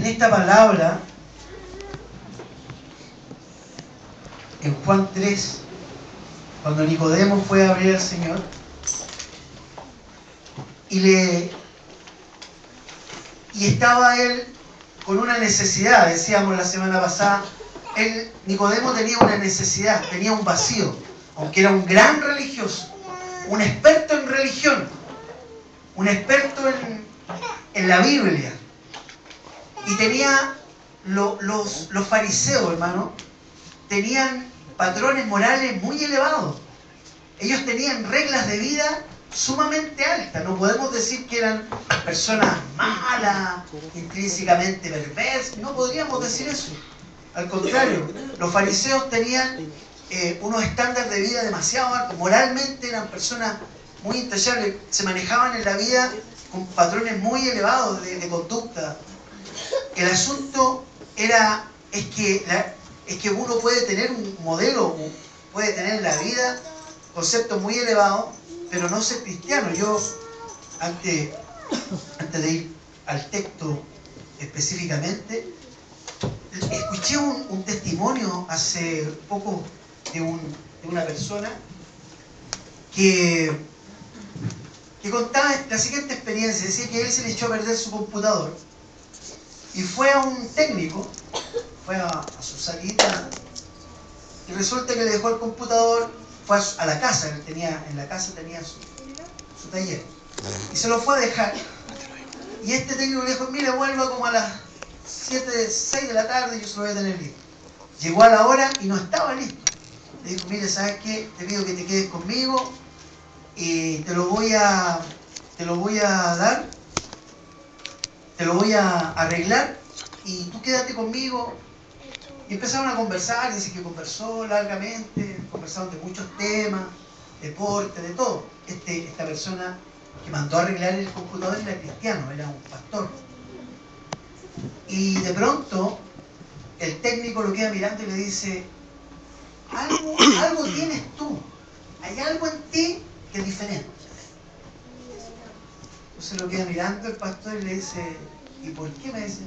esta palabra, en Juan 3, cuando Nicodemo fue a abrir al Señor, y estaba él con una necesidad, decíamos la semana pasada, Nicodemo tenía una necesidad, tenía un vacío, aunque era un gran religioso, un experto en religión, un experto en la Biblia. Y tenía los fariseos, hermano, tenían patrones morales muy elevados. Ellos tenían reglas de vida sumamente altas. No podemos decir que eran personas malas, intrínsecamente perversas. No podríamos decir eso. Al contrario, los fariseos tenían unos estándares de vida demasiado altos. Moralmente eran personas muy intachables. Se manejaban en la vida con patrones muy elevados de conducta. El asunto es que uno puede tener un modelo, puede tener en la vida conceptos muy elevados, pero no ser cristiano. Yo, antes de ir al texto específicamente, escuché un testimonio hace poco de una persona que contaba la siguiente experiencia. Decía que él se le echó a perder su computador y fue a un técnico, fue a su salita, y resulta que le dejó el computador, fue a la casa, en la casa tenía su taller, y se lo fue a dejar. Y este técnico le dijo: mire, vuelva como a las 6 de la tarde, yo se lo voy a tener listo. Llegó a la hora y no estaba listo. Le dijo: mire, ¿sabes qué? Te pido que te quedes conmigo y te lo voy a dar, te lo voy a arreglar y tú quédate conmigo. Y empezaron a conversar. Dice que conversó largamente, conversaron de muchos temas, deporte, de todo. Esta persona que mandó a arreglar el computador era cristiano, era un pastor. Y de pronto el técnico lo queda mirando y le dice: algo tienes tú, hay algo en ti que es diferente. Entonces lo queda mirando el pastor y le dice: ¿y por qué? Me dice: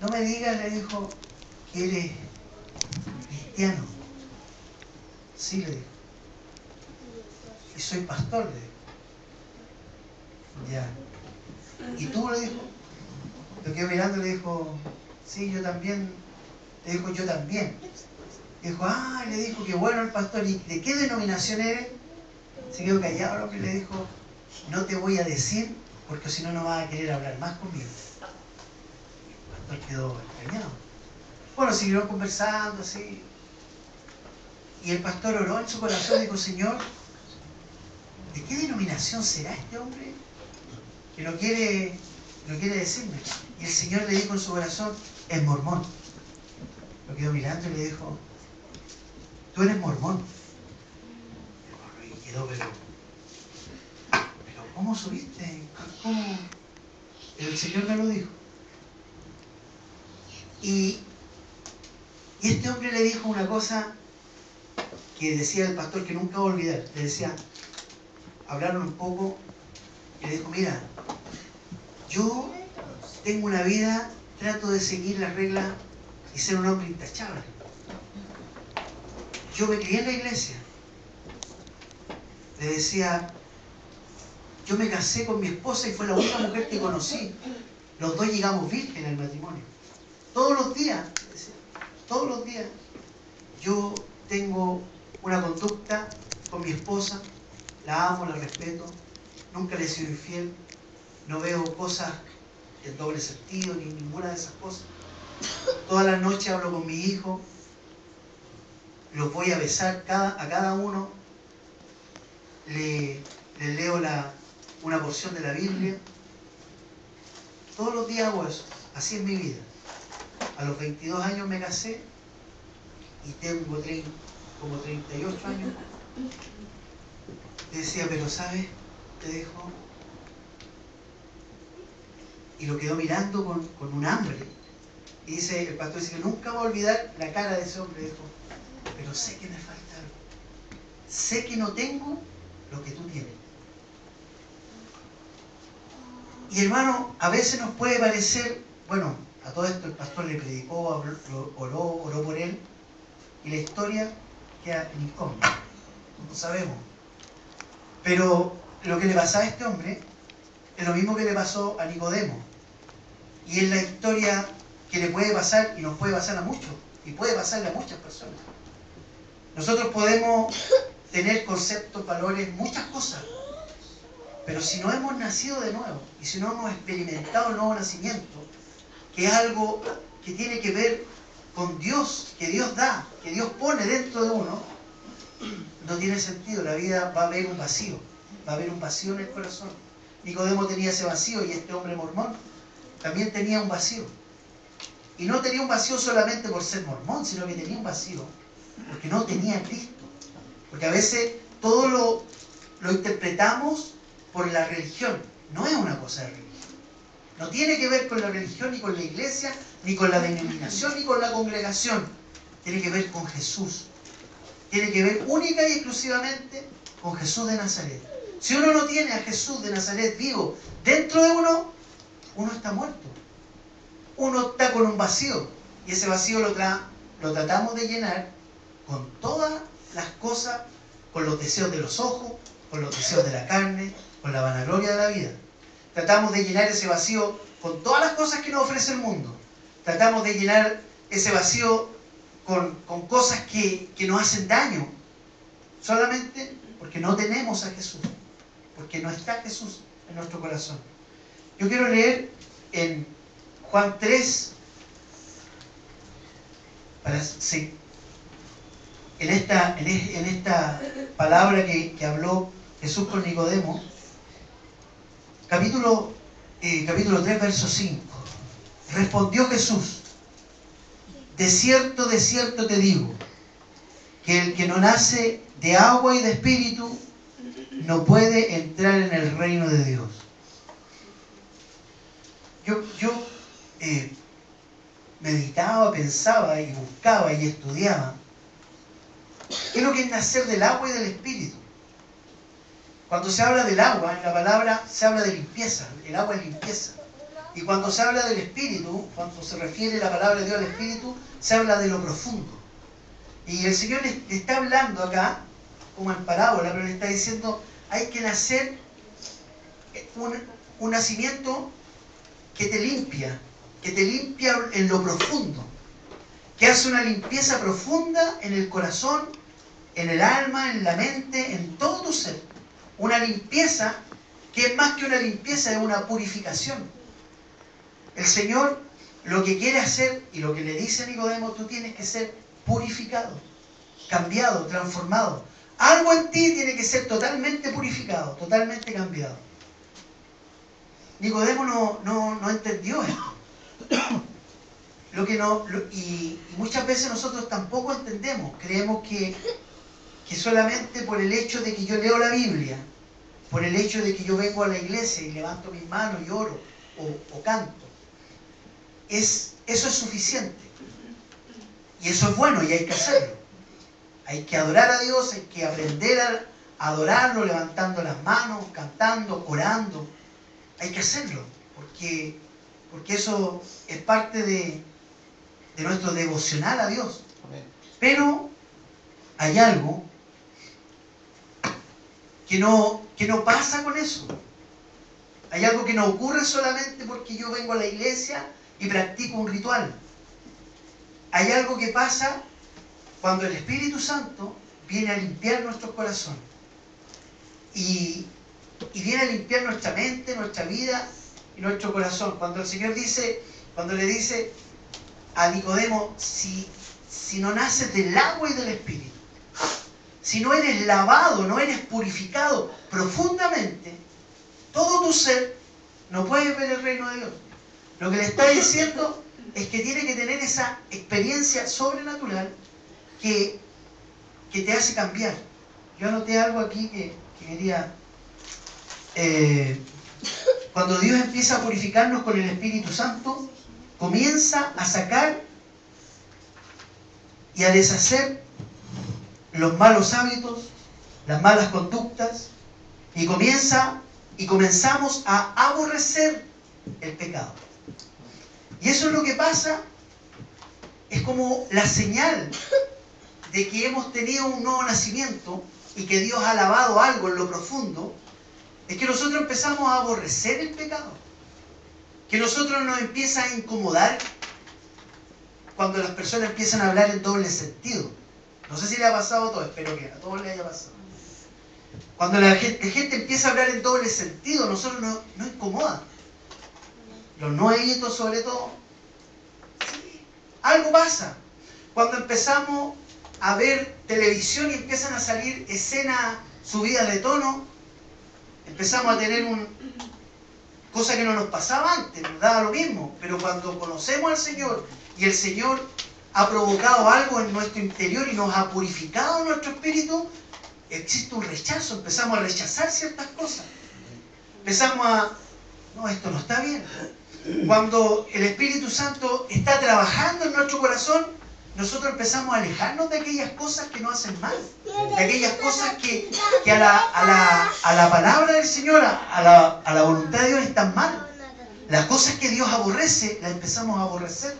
no me digas, le dijo, que eres cristiano. Sí, le dijo. Y soy pastor, le dijo. Ya. ¿Y tú? Le dijo. Lo quedó mirando y le dijo: sí, yo también. Le dijo: yo también. Le dijo: ah, le dijo: qué bueno el pastor. ¿Y de qué denominación eres? Se quedó callado el hombre y le dijo: no te voy a decir, porque si no, no vas a querer hablar más conmigo. El pastor quedó extrañado. Bueno, siguieron conversando así. Y el pastor oró en su corazón y dijo: Señor, ¿de qué denominación será este hombre que no quiere decirme? Y el Señor le dijo en su corazón: es mormón. Lo quedó mirando y le dijo: tú eres mormón. Y quedó, pero ¿cómo subiste? ¿Cómo? El Señor me lo dijo. Y este hombre le dijo una cosa que decía el pastor que nunca va a olvidar. Le decía, hablaron un poco y le dijo: mira, yo tengo una vida, trato de seguir las reglas y ser un hombre intachable. Yo me crié en la iglesia. Le decía, yo me casé con mi esposa y fue la única mujer que conocí. Los dos llegamos vírgenes al matrimonio. Todos los días, decía, todos los días, yo tengo una conducta con mi esposa, la amo, la respeto, nunca le he sido infiel, no veo cosas en doble sentido ni ninguna de esas cosas. Todas las noches hablo con mi hijo, los voy a besar a cada uno, le leo una porción de la Biblia. Todos los días hago eso, así es mi vida. A los 22 años me casé y tengo como 38 años. Le decía, pero ¿sabes? Te dejo. Y lo quedó mirando con un hambre. Y dice, el pastor dice que nunca va a olvidar la cara de ese hombre. Dijo, pero sé que me falta algo. Sé que no tengo lo que tú tienes. Y hermano, a veces nos puede parecer, bueno, A todo esto el pastor le predicó, oró por él, y la historia queda en incógnita, no sabemos. Pero lo que le pasaba a este hombre es lo mismo que le pasó a Nicodemo, y es la historia que le puede pasar y nos puede pasar a muchos, y puede pasarle a muchas personas. Nosotros podemos tener conceptos, valores, muchas cosas, pero si no hemos nacido de nuevo y si no hemos experimentado el nuevo nacimiento, que es algo que tiene que ver con Dios, que Dios da, que Dios pone dentro de uno, no tiene sentido. La vida va a haber un vacío, va a haber un vacío en el corazón. Nicodemo tenía ese vacío, y este hombre mormón también tenía un vacío. Y no tenía un vacío solamente por ser mormón, sino que tenía un vacío porque no tenía a Cristo. Porque a veces todo lo interpretamos por la religión. No es una cosa de religión. No tiene que ver con la religión, ni con la iglesia, ni con la denominación, ni con la congregación. Tiene que ver con Jesús. Tiene que ver única y exclusivamente con Jesús de Nazaret. Si uno no tiene a Jesús de Nazaret vivo dentro de uno, uno está muerto. Uno está con un vacío. Y ese vacío lo tratamos de llenar con todas las cosas, con los deseos de los ojos, con los deseos de la carne, con la vanagloria de la vida. Tratamos de llenar ese vacío con todas las cosas que nos ofrece el mundo. Tratamos de llenar ese vacío con cosas que nos hacen daño, solamente porque no tenemos a Jesús, porque no está Jesús en nuestro corazón. Yo quiero leer en Juan 3, en esta palabra que habló Jesús con Nicodemo, capítulo 3, verso 5. Respondió Jesús: de cierto te digo, que el que no nace de agua y de espíritu no puede entrar en el reino de Dios. Yo meditaba, pensaba y buscaba y estudiaba qué es lo que es nacer del agua y del espíritu. Cuando se habla del agua, en la palabra se habla de limpieza. El agua es limpieza. Y cuando se habla del espíritu, cuando se refiere la palabra de Dios al espíritu, se habla de lo profundo. Y el Señor le está hablando acá, como en parábola, pero le está diciendo: hay que nacer un nacimiento que te limpia en lo profundo, que hace una limpieza profunda en el corazón, en el alma, en la mente, en todo tu ser. Una limpieza que es más que una limpieza, es una purificación. El Señor lo que quiere hacer, y lo que le dice a Nicodemo: tú tienes que ser purificado, cambiado, transformado. Algo en ti tiene que ser totalmente purificado, totalmente cambiado. Nicodemo no entendió esto. Y muchas veces nosotros tampoco entendemos. Creemos que solamente por el hecho de que yo leo la Biblia, por el hecho de que yo vengo a la iglesia y levanto mis manos y oro o canto, eso es suficiente. Y eso es bueno y hay que hacerlo. Hay que adorar a Dios, hay que aprender a adorarlo, levantando las manos, cantando, orando. Hay que hacerlo, porque eso es parte de nuestro devocional a Dios. Pero hay algo que no pasa con eso. Hay algo que no ocurre solamente porque yo vengo a la iglesia y practico un ritual. Hay algo que pasa cuando el Espíritu Santo viene a limpiar nuestro corazón y viene a limpiar nuestra mente, nuestra vida y nuestro corazón. Cuando el Señor le dice a Nicodemo: si no naces del agua y del Espíritu, si no eres lavado, no eres purificado profundamente, todo tu ser, no puedes ver el reino de Dios. Lo que le está diciendo es que tiene que tener esa experiencia sobrenatural que te hace cambiar. Yo anoté algo aquí que quería... cuando Dios empieza a purificarnos con el Espíritu Santo, comienza a sacar y a deshacer los malos hábitos, las malas conductas, y comenzamos a aborrecer el pecado. Y Y eso es lo que pasa, es como la señal de que hemos tenido un nuevo nacimiento y que Dios ha lavado algo en lo profundo, es que nosotros empezamos a aborrecer el pecado. Que nosotros nos empieza a incomodar cuando las personas empiezan a hablar en doble sentido. No sé si le ha pasado a todos, espero que a todos les haya pasado. Cuando la gente empieza a hablar en doble sentido, a nosotros nos incomoda. Los nuevitos sobre todo. Sí, algo pasa. Cuando empezamos a ver televisión y empiezan a salir escenas subidas de tono, empezamos a tener cosa que no nos pasaba antes, nos daba lo mismo. Pero cuando conocemos al Señor y el Señor ha provocado algo en nuestro interior y nos ha purificado nuestro espíritu, existe un rechazo, empezamos a rechazar ciertas cosas. Empezamos a... No, esto no está bien. Cuando el Espíritu Santo está trabajando en nuestro corazón, nosotros empezamos a alejarnos de aquellas cosas que nos hacen mal, de aquellas cosas que a la palabra del Señor, a la voluntad de Dios están mal. Las cosas que Dios aborrece, las empezamos a aborrecer.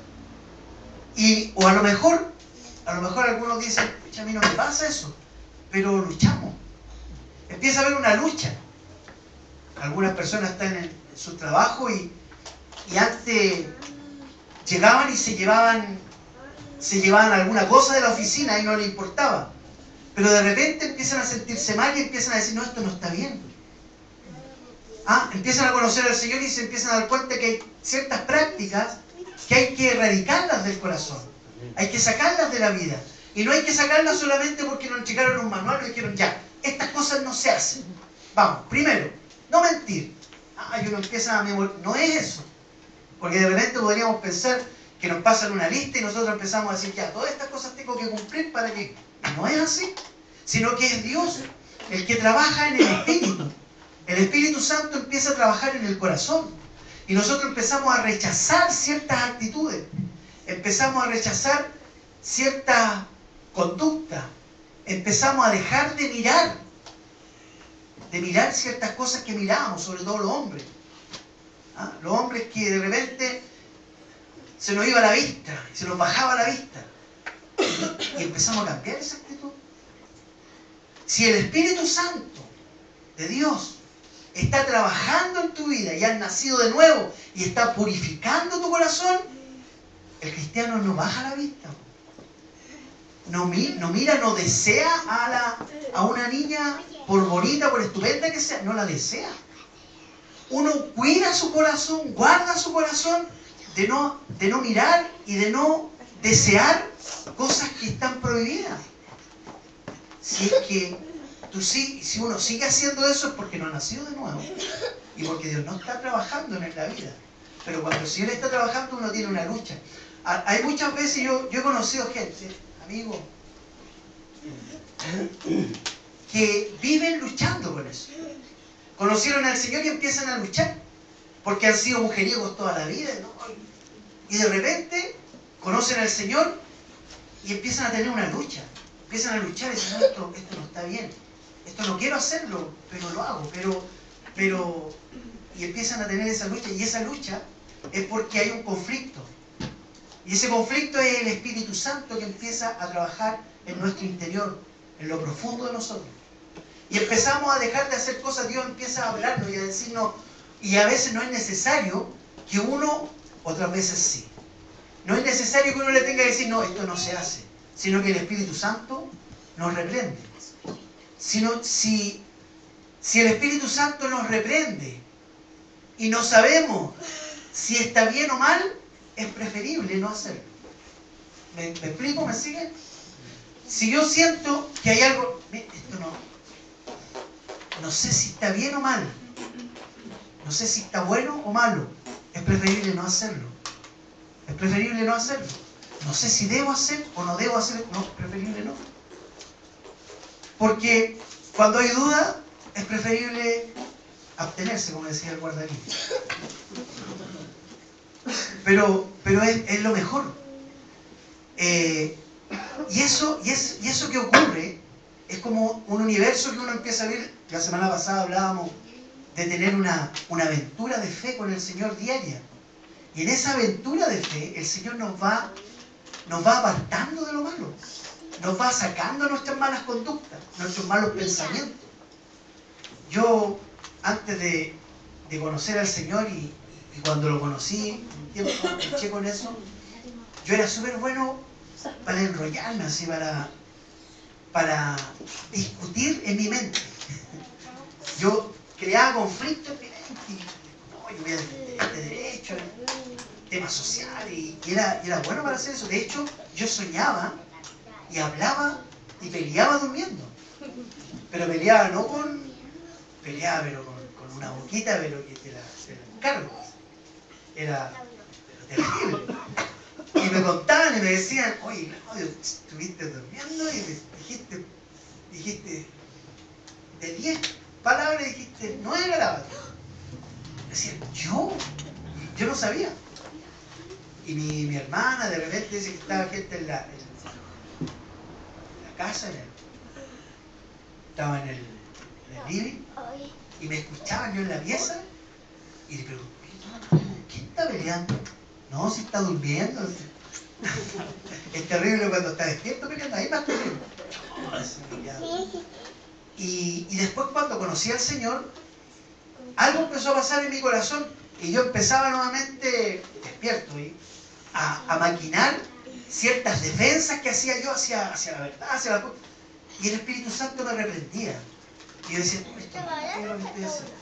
O a lo mejor algunos dicen, a mí no me pasa eso, pero luchamos. Empieza a haber una lucha. Algunas personas están en su trabajo y antes llegaban y se llevaban alguna cosa de la oficina y no les importaba. Pero de repente empiezan a sentirse mal y empiezan a decir, no, esto no está bien. Empiezan a conocer al Señor y se empiezan a dar cuenta que hay ciertas prácticas que hay que erradicarlas del corazón. Hay que sacarlas de la vida. Y no hay que sacarlas solamente porque nos entregaron un manual y dijeron, ya, estas cosas no se hacen. Vamos, primero, no mentir. Y uno empieza a memorizar. No es eso. Porque de repente podríamos pensar que nos pasan una lista y nosotros empezamos a decir, ya, todas estas cosas tengo que cumplir para que... No es así. Sino que es Dios el que trabaja en el Espíritu. El Espíritu Santo empieza a trabajar en el corazón. Y nosotros empezamos a rechazar ciertas actitudes. Empezamos a rechazar cierta conducta. Empezamos a dejar de mirar ciertas cosas que mirábamos, sobre todo los hombres. Los hombres que de repente se nos iba la vista, se nos bajaba la vista. Y empezamos a cambiar esa actitud. Si el Espíritu Santo de Dios está trabajando en tu vida y has nacido de nuevo y está purificando tu corazón, el cristiano no baja la vista. No mira, no desea a una niña, por bonita, por estupenda que sea, no la desea. Uno cuida su corazón, guarda su corazón de no mirar y de no desear cosas que están prohibidas. Si es que si uno sigue haciendo eso es porque no ha nacido de nuevo y porque Dios no está trabajando en la vida. Pero cuando el Señor está trabajando, uno tiene una lucha. Hay muchas veces, yo he conocido gente, amigos, que viven luchando con eso. Conocieron al Señor y empiezan a luchar porque han sido mujeriegos toda la vida, ¿no? Y de repente conocen al Señor y empiezan a tener una lucha. Empiezan a luchar y dicen, no, esto no está bien. Esto no quiero hacerlo, pero lo hago. Y empiezan a tener esa lucha. Y esa lucha es porque hay un conflicto. Y ese conflicto es el Espíritu Santo que empieza a trabajar en nuestro interior, en lo profundo de nosotros. Y empezamos a dejar de hacer cosas, Dios empieza a hablarnos y a decirnos, y a veces no es necesario que uno, otras veces sí. No es necesario que uno le tenga que decir, no, esto no se hace, sino que el Espíritu Santo nos reprende. Si el Espíritu Santo nos reprende y no sabemos si está bien o mal, es preferible no hacerlo. ¿Me explico? ¿Me sigue? Si yo siento que hay algo, esto no sé si está bien o mal, no sé si está bueno o malo, es preferible no hacerlo. Es preferible no hacerlo. No sé si debo hacer o no debo hacer, no, es preferible no. Porque cuando hay duda, es preferible abstenerse, como decía el guardavidas. Pero es lo mejor. Y eso que ocurre es como un universo que uno empieza a ver. La semana pasada hablábamos de tener una aventura de fe con el Señor diaria. Y en esa aventura de fe, el Señor nos va apartando de lo malo. Nos va sacando nuestras malas conductas, nuestros malos pensamientos. Yo, antes de conocer al Señor y cuando lo conocí, un tiempo luché con eso, yo era súper bueno para enrollarme, así para discutir en mi mente. Yo creaba conflictos en mi mente y no, yo voy a defender este derecho, temas sociales, y era bueno para hacer eso. De hecho, yo soñaba y hablaba y peleaba durmiendo. Pero peleaba no peleaba pero con una boquita, pero que te la encargo. Era terrible. Y me contaban y me decían, oye, Claudio, estuviste durmiendo y dijiste de 10 palabras, dijiste 9 garabatos. Me decían, yo no sabía. Y mi hermana de repente dice que estaba gente en la casa, estaba en el living, y me escuchaban yo en la pieza, y le pregunté, ¿quién está peleando? No, si está durmiendo. Es terrible cuando está despierto peleando, ahí más peleando. Y después, cuando conocí al Señor, algo empezó a pasar en mi corazón y yo empezaba nuevamente, despierto, a maquinar ciertas defensas que hacía yo hacia la verdad, hacia la cosa. Y el Espíritu Santo me reprendía. Y yo decía, esto no es lo que estoy haciendo.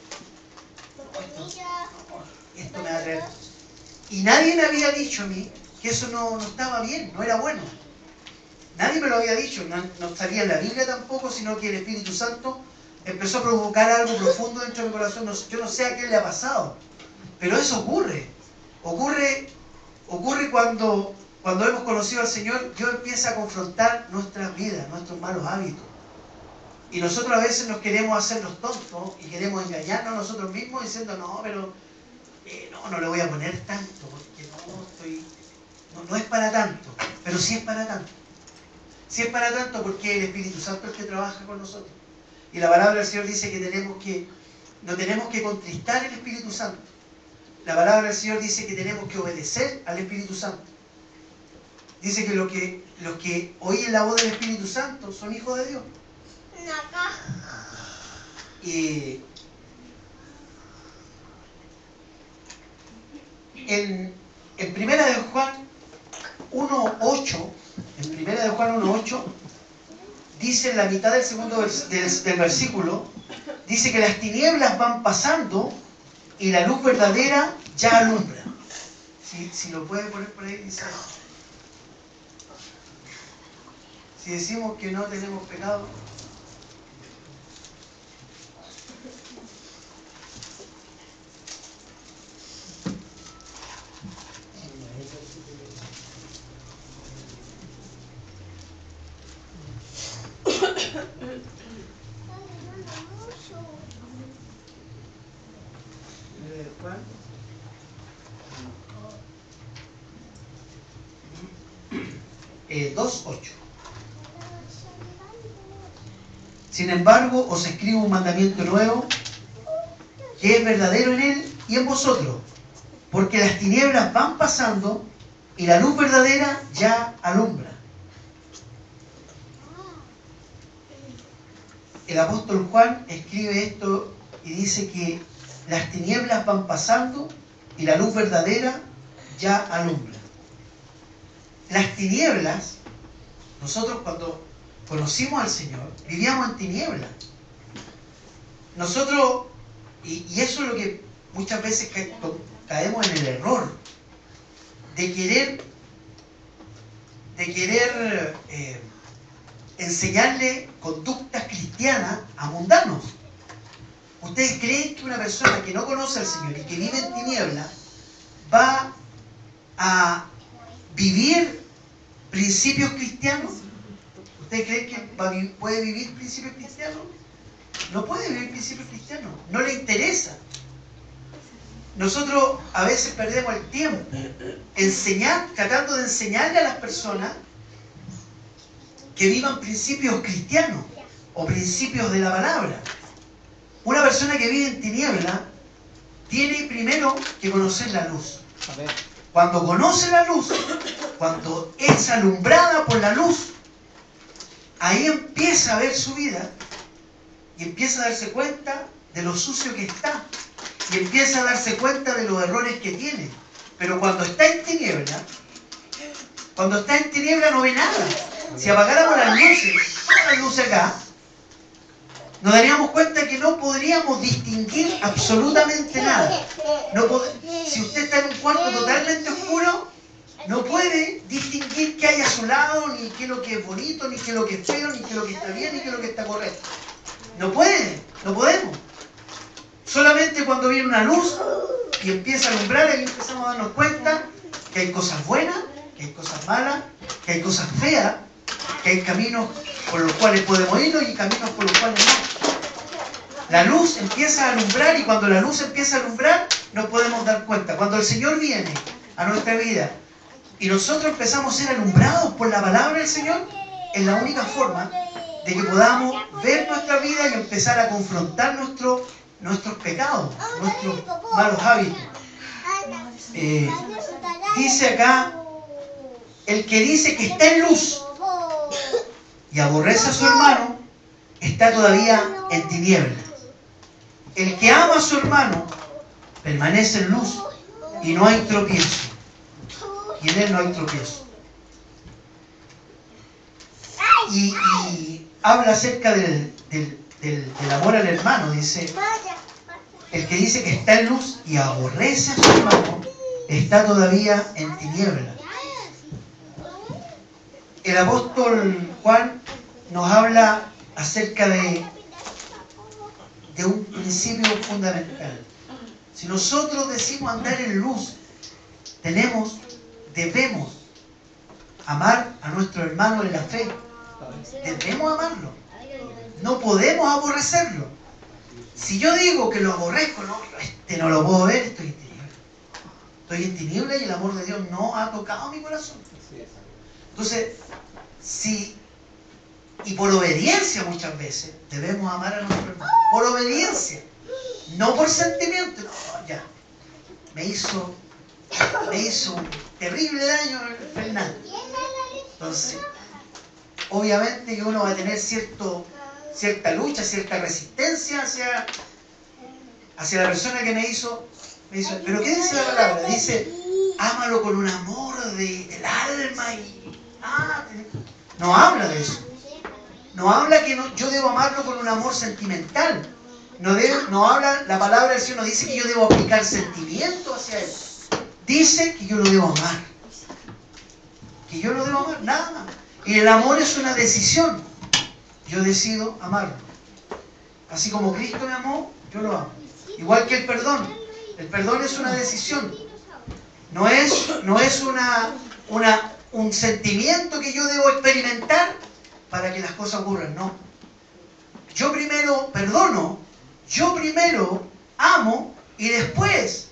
Esto me va a traer. Y nadie me había dicho a mí que eso no estaba bien, no era bueno. Nadie me lo había dicho, no salía en la Biblia tampoco, sino que el Espíritu Santo empezó a provocar algo profundo dentro de mi corazón. Yo no sé a qué le ha pasado, pero eso ocurre. Ocurre cuando hemos conocido al Señor, Dios empieza a confrontar nuestras vidas, nuestros malos hábitos. Y nosotros a veces nos queremos hacer los tontos y queremos engañarnos a nosotros mismos diciendo, no, pero no le voy a poner tanto, porque no es para tanto, pero sí es para tanto. Sí es para tanto porque el Espíritu Santo es el que trabaja con nosotros. Y la palabra del Señor dice que no tenemos que contristar el Espíritu Santo. La palabra del Señor dice que tenemos que obedecer al Espíritu Santo. Dice que los que oyen la voz del Espíritu Santo son hijos de Dios. Y en Primera de Juan 1:8, dice en la mitad del segundo del versículo, dice que las tinieblas van pasando y la luz verdadera ya alumbra. Si lo puede poner por ahí, dice. Si decimos que no tenemos pecado, Juan 2:8. Sin embargo, os escribo un mandamiento nuevo, que es verdadero en él y en vosotros, porque las tinieblas van pasando y la luz verdadera ya alumbra. El apóstol Juan escribe esto y dice que las tinieblas van pasando y la luz verdadera ya alumbra. Las tinieblas, nosotros cuando conocimos al Señor, vivíamos en tinieblas. Nosotros, y eso es lo que muchas veces caemos en el error, de querer enseñarle conductas cristianas a mundanos. ¿Ustedes creen que una persona que no conoce al Señor y que vive en tinieblas va a vivir principios cristianos? ¿Ustedes creen que puede vivir principios cristianos? No puede vivir principios cristianos, no le interesa. Nosotros a veces perdemos el tiempo tratando de enseñarle a las personas que vivan principios cristianos o principios de la palabra. Una persona que vive en tiniebla tiene primero que conocer la luz. Cuando conoce la luz, cuando es alumbrada por la luz, ahí empieza a ver su vida y empieza a darse cuenta de lo sucio que está y empieza a darse cuenta de los errores que tiene. Pero cuando está en tiniebla no ve nada. Si apagáramos las luces acá, nos daríamos cuenta que no podríamos distinguir absolutamente nada. Si usted está en un cuarto totalmente oscuro, no puede distinguir qué hay a su lado, ni qué es lo que es bonito, ni qué es lo que es feo, ni qué es lo que está bien, ni qué es lo que está correcto. No puede, no podemos. Solamente cuando viene una luz y empieza a alumbrar, ahí empezamos a darnos cuenta que hay cosas buenas, que hay cosas malas, que hay cosas feas, que hay caminos por los cuales podemos irnos y caminos por los cuales no. La luz empieza a alumbrar y cuando la luz empieza a alumbrar nos podemos dar cuenta. Cuando el Señor viene a nuestra vida y nosotros empezamos a ser alumbrados por la palabra del Señor, es la única forma de que podamos ver nuestra vida y empezar a confrontar nuestros pecados, nuestros malos hábitos. Dice acá, el que dice que está en luz y aborrece a su hermano, está todavía en tinieblas. El que ama a su hermano permanece en luz y no hay tropiezo. Y en él no hay tropiezo. Y habla acerca del amor al hermano. Dice, el que dice que está en luz y aborrece a su hermano, está todavía en tinieblas. El apóstol Juan nos habla acerca de un principio fundamental. Si nosotros decimos andar en luz, debemos amar a nuestro hermano en la fe. Debemos amarlo. No podemos aborrecerlo. Si yo digo que lo aborrezco, no lo puedo ver, estoy en tinieblas. Estoy en tinieblas y el amor de Dios no ha tocado mi corazón. Entonces, y por obediencia muchas veces debemos amar a nuestro hermano. Por obediencia, no por sentimiento. No, ya, me hizo un terrible daño Fernando. Entonces, obviamente que uno va a tener cierta lucha, cierta resistencia hacia la persona que me hizo. Pero ¿qué dice la palabra? Dice, ámalo con un amor del alma. No habla de eso. No habla que yo debo amarlo con un amor sentimental. No habla, la palabra del Señor no dice que yo debo aplicar sentimiento hacia él. Dice que yo lo debo amar. Que yo lo debo amar, nada más. Y el amor es una decisión. Yo decido amarlo. Así como Cristo me amó, yo lo amo. Igual que el perdón. El perdón es una decisión. No es un sentimiento que yo debo experimentar para que las cosas ocurran. No. Yo primero perdono, yo primero amo y después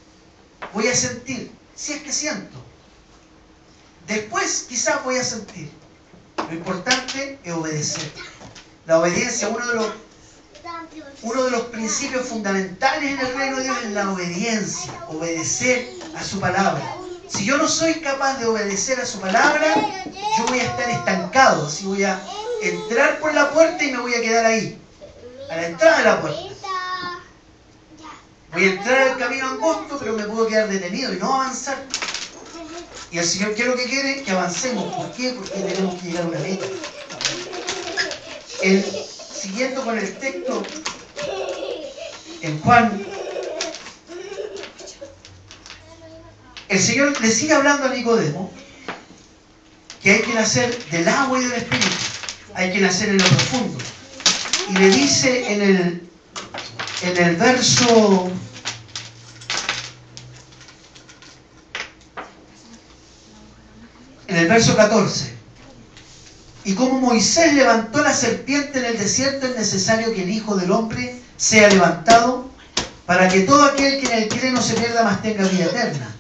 voy a sentir, si es que siento. Después quizás voy a sentir. Lo importante es obedecer. La obediencia, uno de los principios fundamentales en el reino de Dios es la obediencia. Obedecer a su palabra. Si yo no soy capaz de obedecer a su palabra, yo voy a estar estancado. Así voy a entrar por la puerta y me voy a quedar ahí, a la entrada de la puerta. Voy a entrar al camino angosto, pero me puedo quedar detenido y no avanzar. Y el Señor, ¿qué es lo que quiere? Que avancemos. ¿Por qué? Porque tenemos que llegar a una meta. Siguiendo con el texto, en Juan, el Señor le sigue hablando a Nicodemo que hay que nacer del agua y del Espíritu. Hay que nacer en lo profundo. Y le dice en el verso 14. Y como Moisés levantó la serpiente en el desierto, es necesario que el Hijo del Hombre sea levantado, para que todo aquel que en él cree no se pierda, mas tenga vida eterna.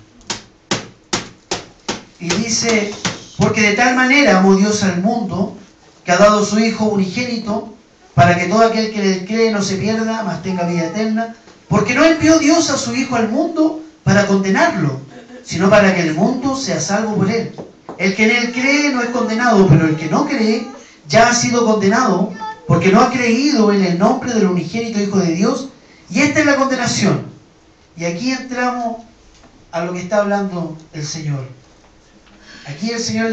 Y dice, porque de tal manera amó Dios al mundo, que ha dado su Hijo unigénito, para que todo aquel que en él cree no se pierda, mas tenga vida eterna. Porque no envió Dios a su Hijo al mundo para condenarlo, sino para que el mundo sea salvo por él. El que en él cree no es condenado, pero el que no cree ya ha sido condenado, porque no ha creído en el nombre del unigénito Hijo de Dios, y esta es la condenación. Y aquí entramos a lo que está hablando el Señor. Aquí el Señor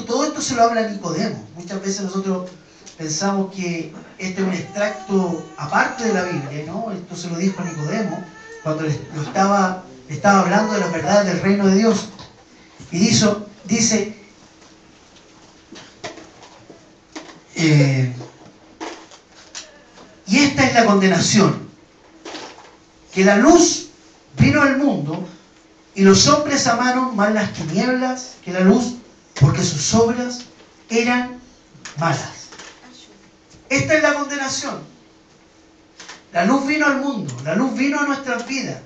todo esto se lo habla a Nicodemo. Muchas veces nosotros pensamos que este es un extracto aparte de la Biblia, ¿no? Esto se lo dijo a Nicodemo cuando le estaba hablando de las verdades del reino de Dios. Y dice, y esta es la condenación, que la luz vino al mundo y los hombres amaron más las tinieblas que la luz, porque sus obras eran malas. Esta es la condenación. La luz vino al mundo, la luz vino a nuestras vidas.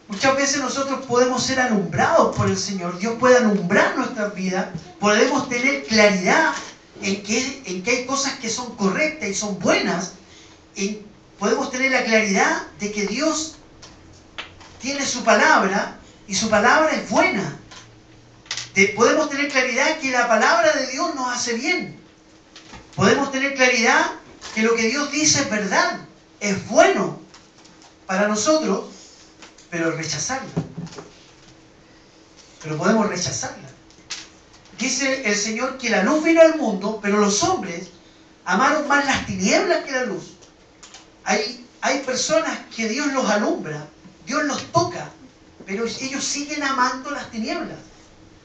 Muchas veces nosotros podemos ser alumbrados por el Señor. Dios puede alumbrar nuestras vidas. Podemos tener claridad en que hay cosas que son correctas y son buenas. Y podemos tener la claridad de que Dios tiene su palabra y su palabra es buena. Podemos tener claridad que la palabra de Dios nos hace bien. Podemos tener claridad que lo que Dios dice es verdad, es bueno para nosotros, pero rechazarla. Pero podemos rechazarla. Dice el Señor que la luz vino al mundo, pero los hombres amaron más las tinieblas que la luz. Hay personas que Dios los alumbra, Dios los toca, pero ellos siguen amando las tinieblas.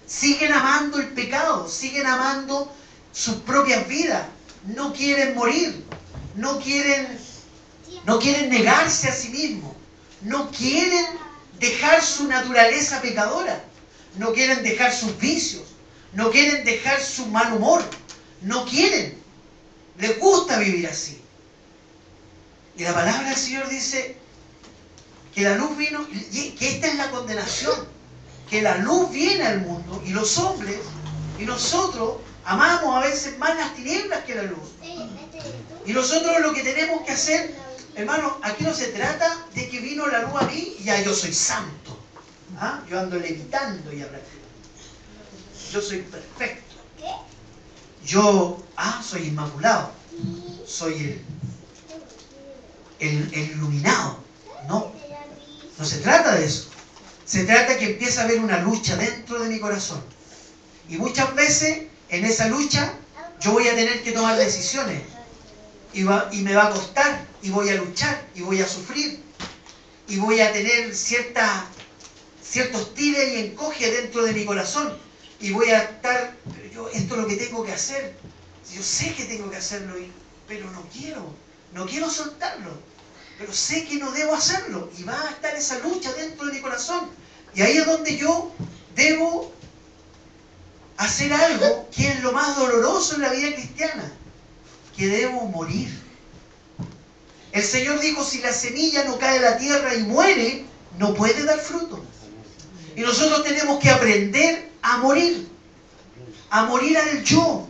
Siguen amando el pecado, siguen amando sus propias vidas. No quieren morir, no quieren negarse a sí mismos. No quieren dejar su naturaleza pecadora. No quieren dejar sus vicios. No quieren dejar su mal humor. No quieren. Les gusta vivir así. Y la palabra del Señor dice que la luz vino, y que esta es la condenación. Que la luz viene al mundo y los hombres y nosotros amamos a veces más las tinieblas que la luz. Y nosotros lo que tenemos que hacer, hermano, aquí no se trata de que vino la luz a mí y ya yo soy santo. ¿Ah? Yo ando levitando y hablando. Yo soy perfecto. Yo soy inmaculado. Soy el iluminado. No se trata de eso. Se trata que empiece a haber una lucha dentro de mi corazón. Y muchas veces en esa lucha yo voy a tener que tomar decisiones. Y me va a costar, y voy a luchar, y voy a sufrir, y voy a tener ciertos tires y encoges dentro de mi corazón, y voy a estar, pero esto es lo que tengo que hacer, yo sé que tengo que hacerlo, pero no quiero soltarlo, pero sé que no debo hacerlo, y va a estar esa lucha dentro de mi corazón, y ahí es donde yo debo hacer algo que es lo más doloroso en la vida cristiana, que debo morir. El Señor dijo, si la semilla no cae a la tierra y muere, no puede dar fruto. Y nosotros tenemos que aprender a morir al yo,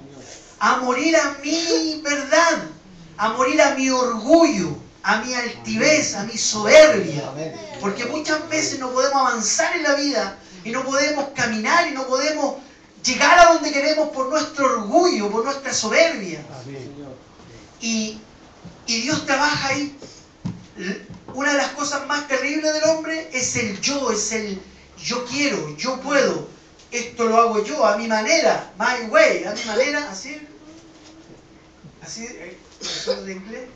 a morir a mi verdad, a morir a mi orgullo, a mi altivez, a mi soberbia. Porque muchas veces no podemos avanzar en la vida y no podemos caminar y no podemos llegar a donde queremos por nuestro orgullo, por nuestra soberbia. Y Dios trabaja ahí. Una de las cosas más terribles del hombre es el yo, es el yo quiero, yo puedo, esto lo hago yo, a mi manera, my way, a mi manera, así, ¿de inglés?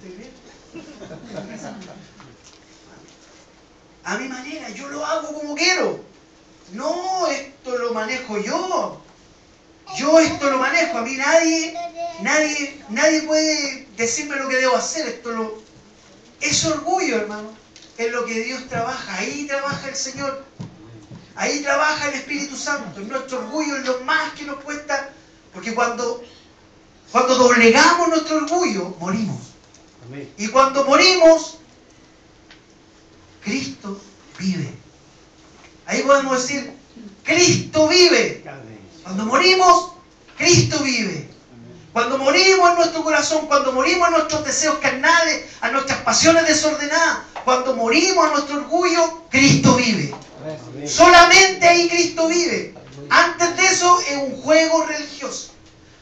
A mi manera, yo lo hago como quiero. No, esto lo manejo yo. Yo esto lo manejo, a mí nadie puede decirme lo que debo hacer. Es orgullo, hermano. Es lo que Dios trabaja. Ahí trabaja el Señor. Ahí trabaja el Espíritu Santo. Nuestro orgullo es lo más que nos cuesta. Porque cuando doblegamos nuestro orgullo, morimos. Amén. Y cuando morimos, Cristo vive. Ahí podemos decir, Cristo vive. Cuando morimos, Cristo vive. Cuando morimos en nuestro corazón, cuando morimos en nuestros deseos carnales, a nuestras pasiones desordenadas, cuando morimos a nuestro orgullo, Cristo vive. Solamente ahí Cristo vive. Antes de eso es un juego religioso.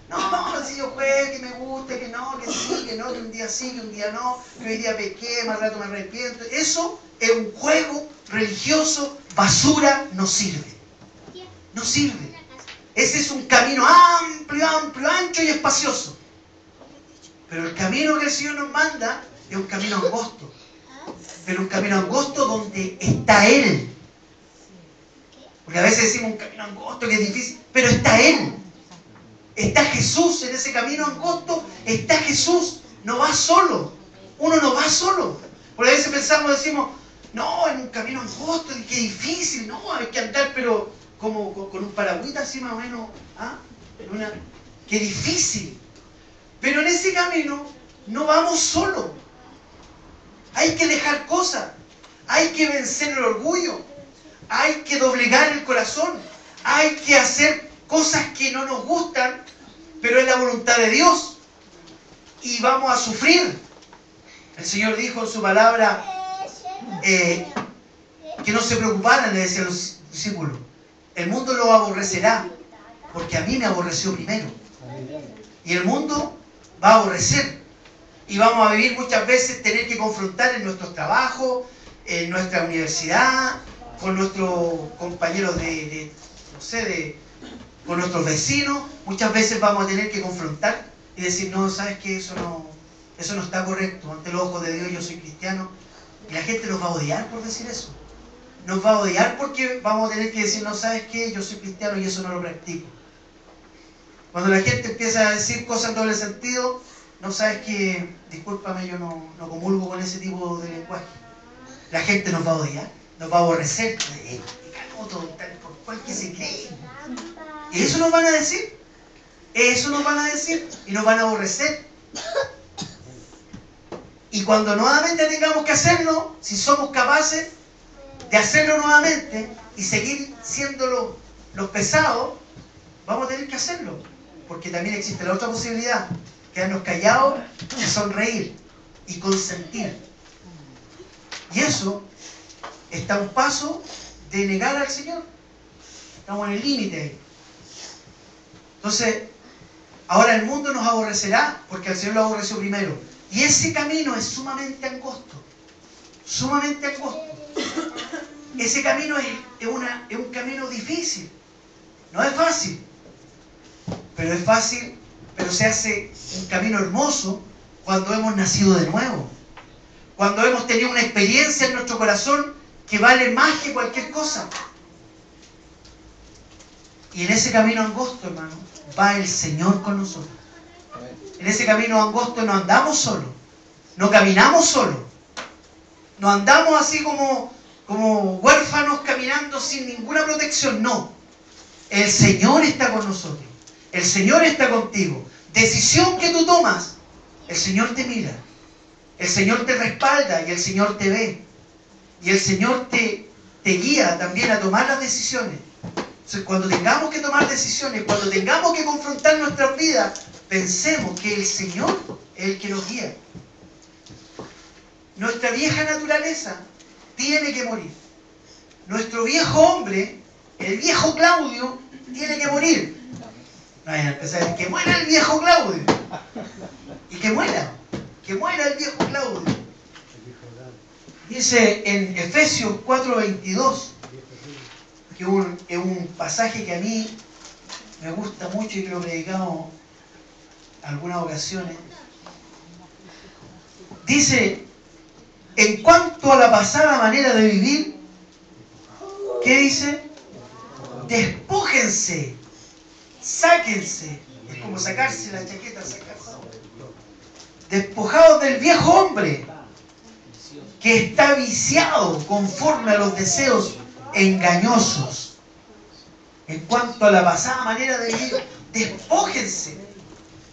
No, si yo juego, que me gusta, que no, que sí, que no, que un día sí, que un día no, que hoy día pequé, más rato me arrepiento. Eso es un juego religioso, basura, no sirve. No sirve. Ese es un camino amplio, amplio, ancho y espacioso. Pero el camino que el Señor nos manda es un camino angosto. Pero un camino angosto donde está Él. Porque a veces decimos un camino angosto que es difícil, pero está Él. Está Jesús en ese camino angosto, está Jesús. No va solo. Uno no va solo. Porque a veces pensamos, decimos, no, en un camino angosto, qué difícil, no, hay que andar, pero como con un paragüita así más o menos. ¿Ah? Qué difícil. Pero en ese camino no vamos solo. Hay que dejar cosas. Hay que vencer el orgullo. Hay que doblegar el corazón. Hay que hacer cosas que no nos gustan, pero es la voluntad de Dios. Y vamos a sufrir. El Señor dijo en su palabra que no se preocuparan, le decía a los discípulos. El mundo lo aborrecerá, porque a mí me aborreció primero. Y el mundo va a aborrecer. Y vamos a vivir muchas veces tener que confrontar en nuestros trabajos, en nuestra universidad, con nuestros compañeros con nuestros vecinos. Muchas veces vamos a tener que confrontar y decir, no, ¿sabes qué? Eso no está correcto. Ante los ojos de Dios yo soy cristiano. Y la gente nos va a odiar por decir eso. Nos va a odiar porque vamos a tener que decir, no, ¿sabes qué? Yo soy cristiano y eso no lo practico. Cuando la gente empieza a decir cosas en doble sentido, no, ¿sabes qué? Discúlpame, yo no comulgo con ese tipo de lenguaje. La gente nos va a odiar, nos va a aborrecer. Por cual que se cree. Y eso nos van a decir. Eso nos van a decir y nos van a aborrecer. Y cuando nuevamente tengamos que hacerlo, si somos capaces de hacerlo nuevamente y seguir siendo los pesados, vamos a tener que hacerlo. Porque también existe la otra posibilidad, quedarnos callados y sonreír y consentir. Y eso está a un paso de negar al Señor. Estamos en el límite ahí. Entonces, ahora el mundo nos aborrecerá porque el Señor lo aborreció primero. Y ese camino es sumamente angosto. Sumamente angosto. Ese camino es un camino difícil. No es fácil. Pero es fácil, pero se hace un camino hermoso cuando hemos nacido de nuevo. Cuando hemos tenido una experiencia en nuestro corazón que vale más que cualquier cosa. Y en ese camino angosto, hermano, va el Señor con nosotros. En ese camino angosto no andamos solos, no caminamos solos. No andamos así como huérfanos caminando sin ninguna protección, no. El Señor está con nosotros. El Señor está contigo. Decisión que tú tomas, el Señor te mira. El Señor te respalda y el Señor te ve. Y el Señor te guía también a tomar las decisiones. Entonces, cuando tengamos que tomar decisiones, cuando tengamos que confrontar nuestras vidas, pensemos que el Señor es el que nos guía. Nuestra vieja naturaleza tiene que morir. Nuestro viejo hombre, el viejo Claudio, tiene que morir. No vayan a empezar a decir que muera el viejo Claudio. Y que muera el viejo Claudio. Dice en Efesios 4:22, que es un pasaje que a mí me gusta mucho y que lo predicamos en algunas ocasiones. Dice, en cuanto a la pasada manera de vivir, ¿qué dice? Despójense, sáquense. Es como sacarse la chaqueta, sacarse. Despojados del viejo hombre, que está viciado conforme a los deseos engañosos. En cuanto a la pasada manera de vivir, despójense.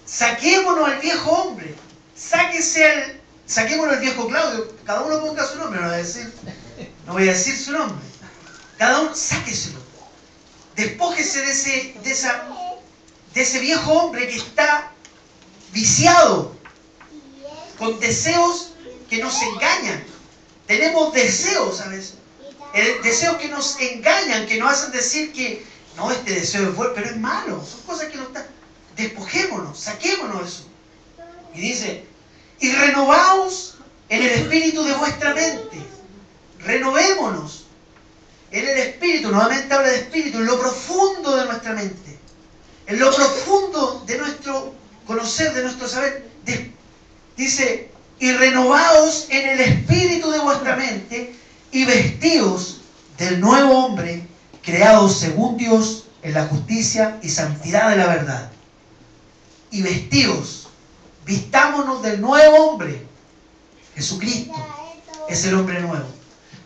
Saquémonos al viejo hombre. Saquémonos al viejo Claudio. Cada uno ponga su nombre, no voy a decir su nombre. Cada uno, sáqueselo. Despójese de ese viejo hombre que está viciado, con deseos que nos engañan. Tenemos deseos a veces. Deseos que nos engañan, que nos hacen decir que no, este deseo es bueno, pero es malo. Son cosas que no están. Despojémonos, saquémonos eso. Y dice, y renovaos en el espíritu de vuestra mente. Renovémonos en el espíritu. Nuevamente habla de espíritu, en lo profundo de nuestra mente. En lo profundo de nuestro conocer, de nuestro saber. Dice, y renovaos en el espíritu de vuestra mente y vestíos del nuevo hombre, creado según Dios en la justicia y santidad de la verdad. Y vestíos, vistámonos del nuevo hombre. Jesucristo es el hombre nuevo.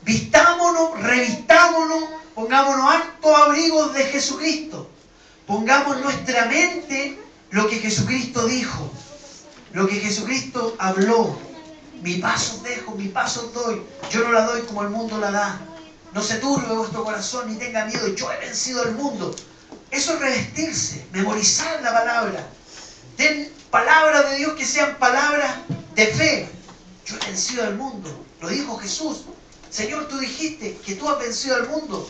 Vistámonos, revistámonos, pongámonos hartos abrigos de Jesucristo. Pongamos en nuestra mente lo que Jesucristo dijo, lo que Jesucristo habló. Mi paz os dejo, mi paz os doy. Yo no la doy como el mundo la da. No se turbe vuestro corazón ni tenga miedo. Yo he vencido al mundo. Eso es revestirse, memorizar la palabra. Den palabras de Dios que sean palabras de fe. Yo he vencido al mundo. Lo dijo Jesús. Señor, tú dijiste que tú has vencido al mundo.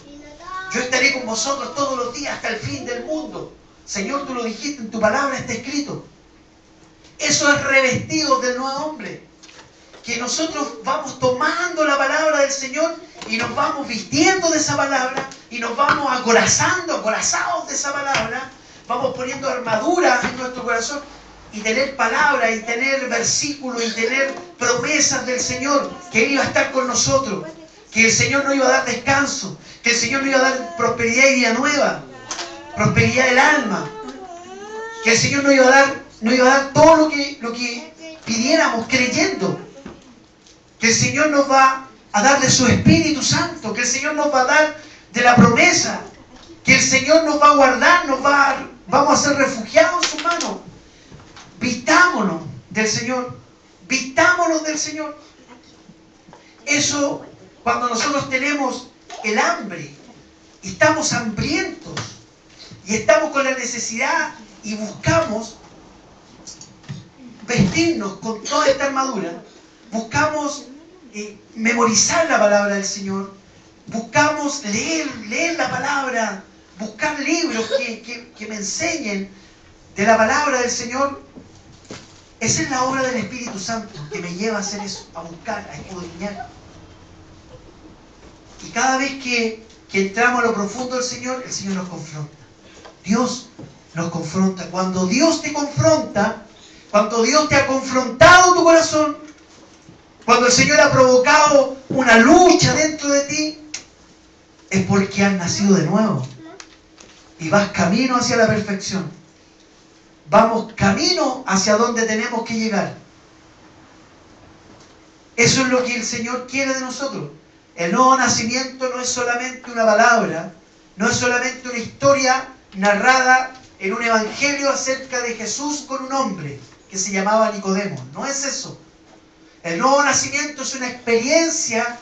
Yo estaré con vosotros todos los días hasta el fin del mundo. Señor, tú lo dijiste, en tu palabra está escrito. Eso es revestido del nuevo hombre. Que nosotros vamos tomando la palabra del Señor y nos vamos vistiendo de esa palabra y nos vamos acorazados de esa palabra. Vamos poniendo armadura en nuestro corazón y tener palabra y tener versículos y tener promesas del Señor, que Él iba a estar con nosotros, que el Señor nos iba a dar descanso, que el Señor nos iba a dar prosperidad y vida nueva, prosperidad del alma, que el Señor nos iba a dar todo lo que pidiéramos creyendo, que el Señor nos va a dar de su Espíritu Santo, que el Señor nos va a dar de la promesa, que el Señor nos va a guardar, vamos a ser refugiados en su mano. Vistámonos del Señor, vistámonos del Señor. Eso, cuando nosotros tenemos el hambre, y estamos hambrientos, y estamos con la necesidad, y buscamos vestirnos con toda esta armadura, buscamos memorizar la palabra del Señor, buscamos leer la palabra, buscar libros que me enseñen de la palabra del Señor. Esa es la obra del Espíritu Santo que me lleva a hacer eso, a buscar, a escudriñar. Y cada vez que entramos a lo profundo del Señor, el Señor nos confronta. Dios nos confronta. Cuando Dios te confronta, cuando Dios te ha confrontado tu corazón, cuando el Señor ha provocado una lucha dentro de ti, es porque has nacido de nuevo. Y vas camino hacia la perfección. Vamos camino hacia donde tenemos que llegar. Eso es lo que el Señor quiere de nosotros. El nuevo nacimiento no es solamente una palabra, no es solamente una historia narrada en un evangelio acerca de Jesús con un hombre que se llamaba Nicodemo. No es eso. El nuevo nacimiento es una experiencia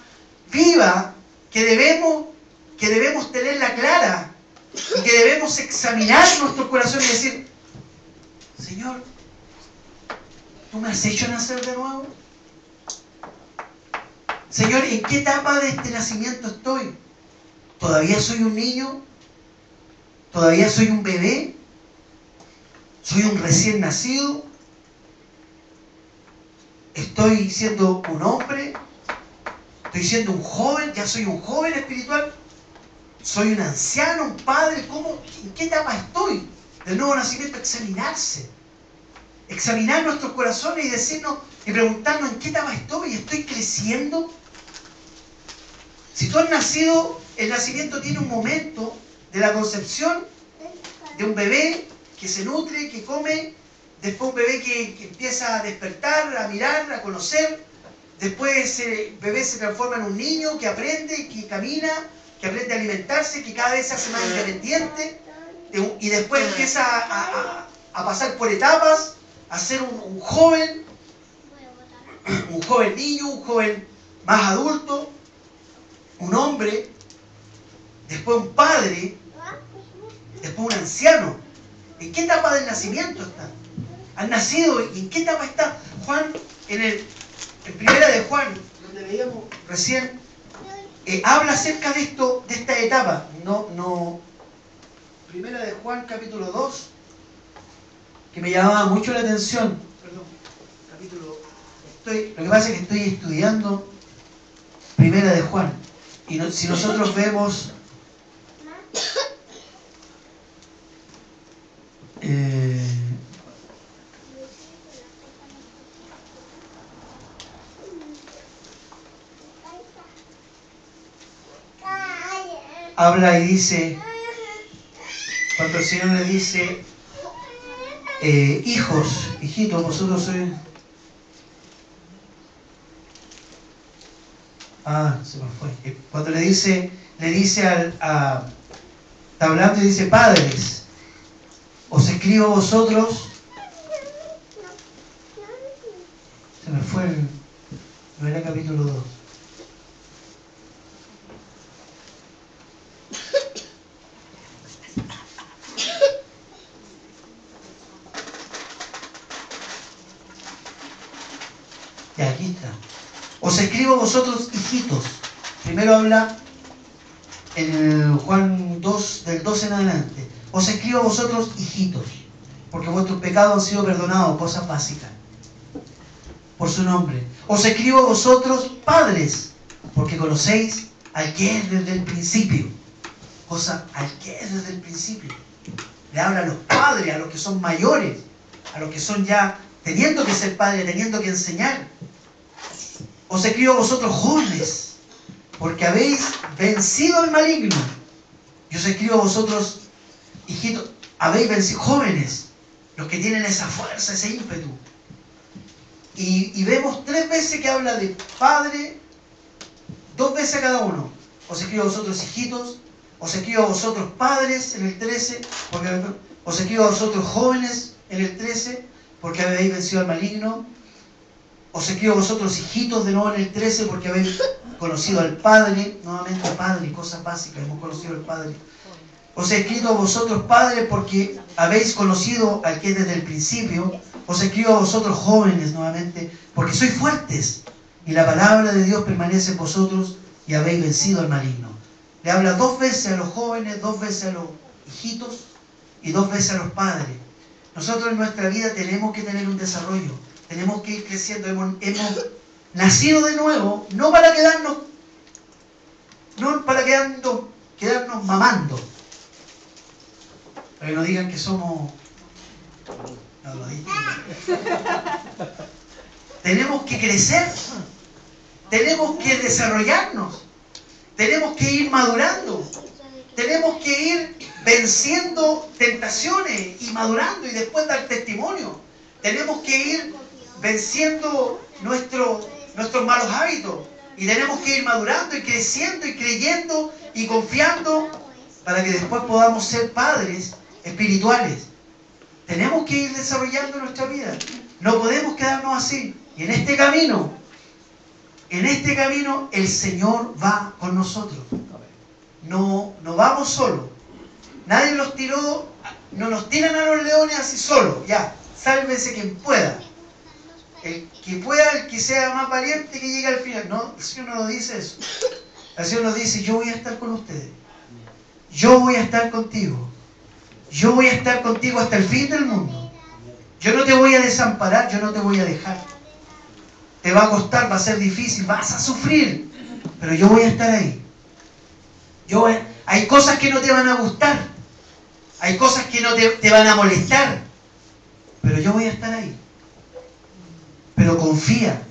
viva que debemos tenerla clara y que debemos examinar nuestros corazones y decir: Señor, ¿tú me has hecho nacer de nuevo? Señor, ¿en qué etapa de este nacimiento estoy? ¿Todavía soy un niño? ¿Todavía soy un bebé? ¿Soy un recién nacido? ¿Estoy siendo un hombre? ¿Estoy siendo un joven? ¿Ya soy un joven espiritual? ¿Soy un anciano, un padre? ¿En qué etapa estoy del nuevo nacimiento? Examinarse. Examinar nuestros corazones y decirnos y preguntarnos: ¿en qué etapa estoy? ¿Estoy creciendo? Si tú has nacido, el nacimiento tiene un momento de la concepción de un bebé que se nutre, que come, después un bebé que empieza a despertar, a mirar, a conocer, después ese bebé se transforma en un niño que aprende, que camina, que aprende a alimentarse, que cada vez se hace más independiente, y después empieza a pasar por etapas, a ser un joven niño, un joven más adulto, un hombre, después un padre, después un anciano. ¿En qué etapa del nacimiento está? ¿Han nacido? ¿Y en qué etapa está? Juan, en primera de Juan, donde leíamos recién, habla acerca de esto, de esta etapa. Primera de Juan, capítulo 2, que me llamaba mucho la atención. Perdón, lo que pasa es que estoy estudiando Primera de Juan. Y si nosotros vemos habla y dice, cuando el Señor le dice, hijos, hijitos, vosotros sois... se me fue. Cuando le dice está hablando y dice, padres, os escribo a vosotros... Se me fue no era capítulo 2. Ya, aquí está. Os escribo a vosotros, hijitos. Primero habla en Juan 2, del 12 en adelante. Os escribo a vosotros, hijitos, porque vuestros pecados han sido perdonados, cosas básicas, por su nombre. Os escribo a vosotros, padres, porque conocéis al que es desde el principio. Al que es desde el principio. Le habla a los padres, a los que son mayores, a los que son ya teniendo que ser padres, teniendo que enseñar. Os escribo a vosotros, jóvenes, porque habéis vencido al maligno. Yo os escribo a vosotros, hijitos, habéis vencido, jóvenes, los que tienen esa fuerza, ese ímpetu. Y vemos 3 veces que habla de padre, 2 veces a cada uno. Os escribo a vosotros, hijitos, os escribo a vosotros, padres, en el 13, porque os escribo a vosotros, jóvenes, en el 13, porque habéis vencido al maligno. Os escribo a vosotros, hijitos, de nuevo en el 13, porque habéis conocido al Padre. Nuevamente Padre, cosas básicas, hemos conocido al Padre. Os he escrito a vosotros, padres, porque habéis conocido al que es desde el principio. Os escribo a vosotros, jóvenes, nuevamente, porque sois fuertes, y la palabra de Dios permanece en vosotros, y habéis vencido al maligno. Le habla 2 veces a los jóvenes, 2 veces a los hijitos, y 2 veces a los padres. Nosotros en nuestra vida tenemos que tener un desarrollo. Tenemos que ir creciendo. Hemos nacido de nuevo, no para quedarnos mamando. Para que no digan que somos... No lo dije. Tenemos que crecer. Tenemos que desarrollarnos. Tenemos que ir madurando. Tenemos que ir venciendo tentaciones y madurando y después dar testimonio. Tenemos que ir venciendo nuestros malos hábitos y tenemos que ir madurando y creciendo y creyendo y confiando para que después podamos ser padres espirituales. Tenemos que ir desarrollando nuestra vida. No podemos quedarnos así. Y en este camino el Señor va con nosotros. No vamos solos. Nadie nos tiró, no nos tiran a los leones así solos. Ya, sálvese quien pueda. El que pueda, el que sea más valiente, que llegue al final. No, el Señor no nos dice eso. El Señor nos dice, yo voy a estar con ustedes. Yo voy a estar contigo. Yo voy a estar contigo hasta el fin del mundo. Yo no te voy a desamparar, yo no te voy a dejar. Te va a costar, va a ser difícil, vas a sufrir, pero yo voy a estar ahí. Hay cosas que no te van a gustar. Hay cosas que no te van a molestar. Pero yo voy a estar ahí. Pero confía,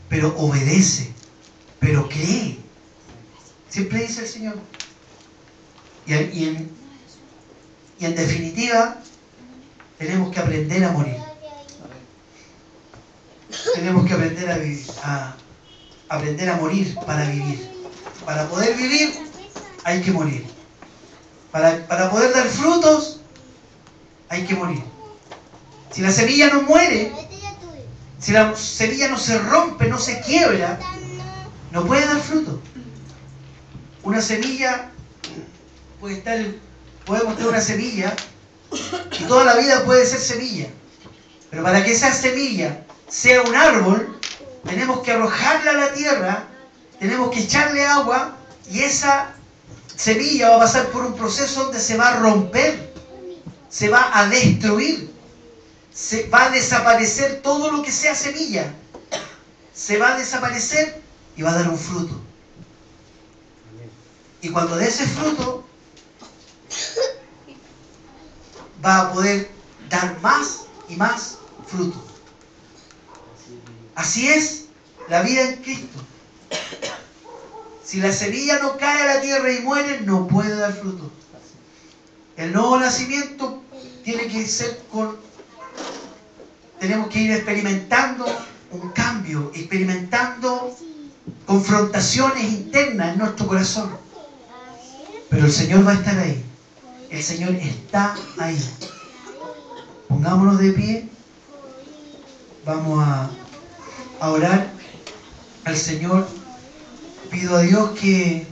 pero obedece, pero cree. Siempre dice el Señor. Y en definitiva, tenemos que aprender a morir. Tenemos que aprender a morir para vivir. Para poder vivir, hay que morir. Para poder dar frutos, hay que morir. Si la semilla no muere, si la semilla no se rompe, no se quiebra, no puede dar fruto. Una semilla podemos tener una semilla y toda la vida puede ser semilla. Pero para que esa semilla sea un árbol, tenemos que arrojarla a la tierra, tenemos que echarle agua y esa semilla va a pasar por un proceso donde se va a romper, se va a destruir, se va a desaparecer todo lo que sea semilla, se va a desaparecer y va a dar un fruto. Y cuando dé ese fruto, va a poder dar más y más fruto. Así es la vida en Cristo. Si la semilla no cae a la tierra y muere, no puede dar fruto. El nuevo nacimiento tiene que ser tenemos que ir experimentando un cambio, experimentando confrontaciones internas en nuestro corazón. Pero el Señor va a estar ahí. El Señor está ahí. Pongámonos de pie. Vamos a orar al Señor. Pido a Dios que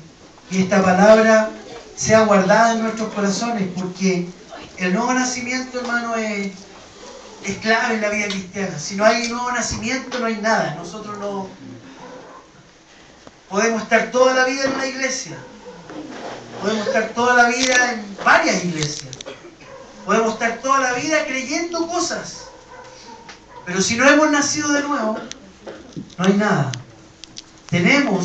esta palabra sea guardada en nuestros corazones, porque el nuevo nacimiento, hermano, es clave en la vida cristiana. Si no hay nuevo nacimiento, no hay nada. Nosotros no podemos estar toda la vida en una iglesia, podemos estar toda la vida en varias iglesias, podemos estar toda la vida creyendo cosas, pero si no hemos nacido de nuevo, no hay nada. Tenemos